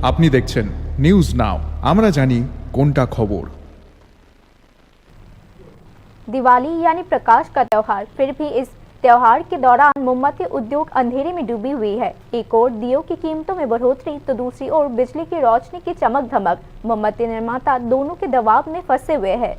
আপনি দেখছেন news now, আমরা জানি কোনটা खबर। दिवाली यानी प्रकाश का त्योहार, फिर भी इस त्योहार के दौरान मोमबत्ती उद्योग अंधेरे में डूबी हुई है। एक ओर दियों की कीमतों में बढ़ोतरी तो दूसरी ओर बिजली की रोशनी की चमक धमक मोमबत्ती निर्माता दोनों के दबाव में फंसे हुए हैं।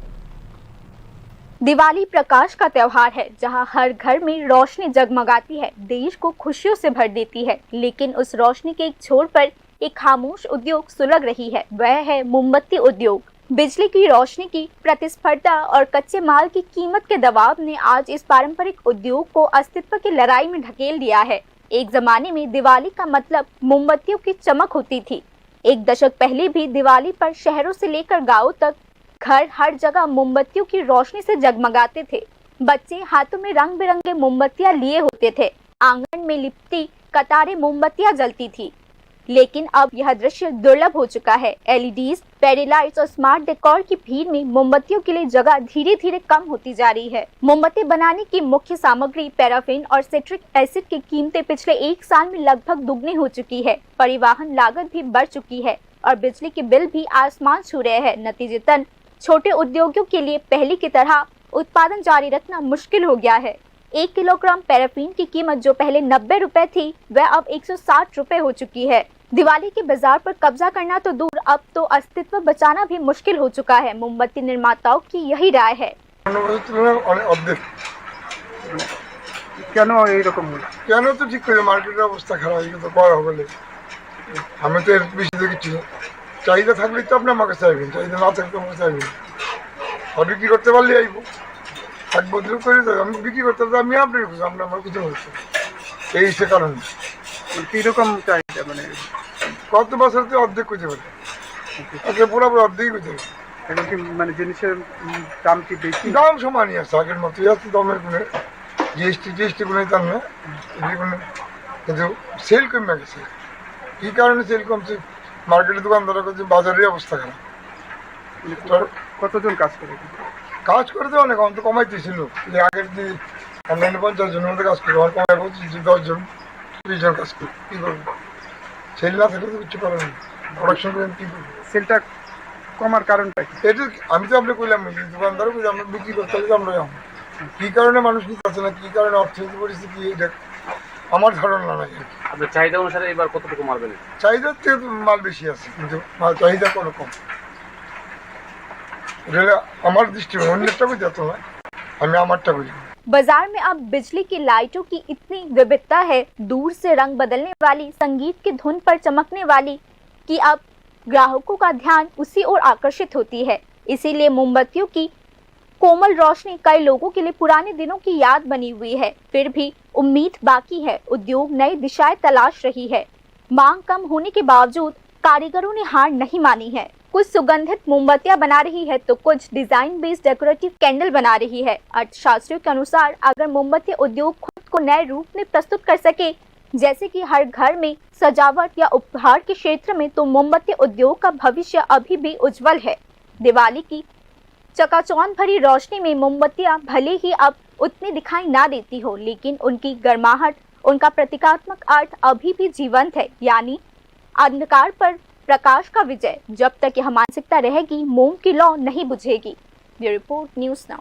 दिवाली प्रकाश का त्योहार है, जहां हर घर में रोशनी जगमगाती है, देश को खुशियों से भर देती है। लेकिन उस रोशनी के एक छोर पर एक खामोश उद्योग सुलग रही है, वह है मोमबत्ती उद्योग। बिजली की रोशनी की प्रतिस्पर्धा और कच्चे माल की कीमत के दबाव ने आज इस पारंपरिक उद्योग को अस्तित्व की लड़ाई में ढकेल दिया है। एक जमाने में दिवाली का मतलब मोमबत्तियों की चमक होती थी। एक दशक पहले भी दिवाली पर शहरों से लेकर गांवों तक घर हर जगह मोमबत्तियों की रोशनी से जगमगाते थे। बच्चे हाथों में रंग बिरंगे मोमबत्तियां लिए होते थे, आंगन में लिपटी कतारें मोमबत्तियां जलती थी। लेकिन अब यह दृश्य दुर्लभ हो चुका है। एलईडीज, फेरी लाइट्स और स्मार्ट डेकोर की भीड़ में मोमबत्तियों के लिए जगह धीरे धीरे कम होती जा रही है। मोमबत्ती बनाने की मुख्य सामग्री पैराफिन और सिट्रिक एसिड की कीमतें पिछले एक साल में लगभग दुगनी हो चुकी है। परिवहन लागत भी बढ़ चुकी है और बिजली के बिल भी आसमान छू रहे हैं। नतीजतन छोटे उद्योगों के लिए पहले की तरह उत्पादन जारी रखना मुश्किल हो गया है। 1 किलोग्राम पैराफिन की कीमत जो पहले 90 रुपए थी, वह अब 160 रुपए हो चुकी है। दिवाली के बाजार पर कब्जा करना तो दूर, अब तो अस्तित्व बचाना भी मुश्किल हो चुका है। मोमबत्ती निर्माताओं की यही राय है। কেন তো ঠিক করে মার্কেটের অবস্থা খারাপ হয়ে গেছে, করা হবে আমি তো এর বেশি দেখেছি। চাহিদা থাকলেই তো আপনি আমাকে চাইবেন, চাহিদা না থাকলে আমাকে চাইবেন। আর বিক্রি করতে পারলে আইব, এক বছর করে আমি বিক্রি করতে পারলে আমি আপনার খুশি, আপনি আমার কিছু হচ্ছে এই সে কারণে। কিরকম চাহিদা মানে কত বছর তো অর্ধেক করতে পারে, আজকে পুরোপুরি অর্ধেকই করতে পারে। এখন কি মানে জিনিসের দাম কি বেশি? দাম সমানই আছে, আগের মতোই আছে, দামের কোনো জিএসটি কোনো দাম না, কিন্তু সেল কমে গেছে। কী কারণে সেল কমছে? মার্কেটের দোকানদাররা করছে বাজারের অবস্থা খারাপ। কতজন কাজ করে? কাজ করে তো অনেক, তো কমাইতেছিল যে আগের যে আমরা 50 জনের মধ্যে কাজ করি, আমার কমাই বলছি 10 জন 20 জন কাজ করি। কী করবো? সেল না থাকলে তো কিছু করার নেই, প্রোডাকশন করে কী করবো? সেলটা কমার কারণটা কি? এটা আমি তো আপনি কইলাম, দোকানদারও কইলাম আমরা বিক্রি করতে হলে আমরা কী কারণে মানুষ নিতে পারছে না, কী কারণে অর্থনীতি পরিস্থিতি, এটা আমার ধারণা নাই। আপনার চাহিদা অনুসারে এবার কতটুকু মাল বেড়েছে? চাহিদার থেকে মাল বেশি আছে, কিন্তু চাহিদা কোনো কম। আমার দৃষ্টিকোণ অন্যটা বুঝতে তো নয়, আমি আমারটা বুঝি। बाजार में अब बिजली की लाइटों की इतनी विविधता है, दूर से रंग बदलने वाली, संगीत की धुन पर चमकने वाली, कि अब ग्राहकों का ध्यान उसी ओर आकर्षित होती है। इसीलिए मोमबत्तियों की कोमल रोशनी कई लोगों के लिए पुराने दिनों की याद बनी हुई है। फिर भी उम्मीद बाकी है, उद्योग नई दिशाएं तलाश रही है। मांग कम होने के बावजूद कारीगरों ने हार नहीं मानी है। कुछ सुगंधित मोमबत्तियां बना रही है तो कुछ डिजाइन बेस्ड डेकोरेटिव कैंडल बना रही है। अर्थशास्त्रियों के अनुसार अगर मोमबत्ती उद्योग खुद को नए रूप में प्रस्तुत कर सके, जैसे कि हर घर में सजावट या उपहार के क्षेत्र में, तो मोमबत्ती उद्योग का भविष्य अभी भी उज्जवल है। दिवाली की चकाचौंध भरी रोशनी में मोमबत्तियां भले ही अब उतनी दिखाई ना देती हो, लेकिन उनकी गर्माहट, उनका प्रतीकात्मक अर्थ अभी भी जीवंत है। यानी अंधकार पर प्रकाश का विजय। जब तक यह मानसिकता रहेगी, मोम की लौ नहीं बुझेगी। Bureau report, news now.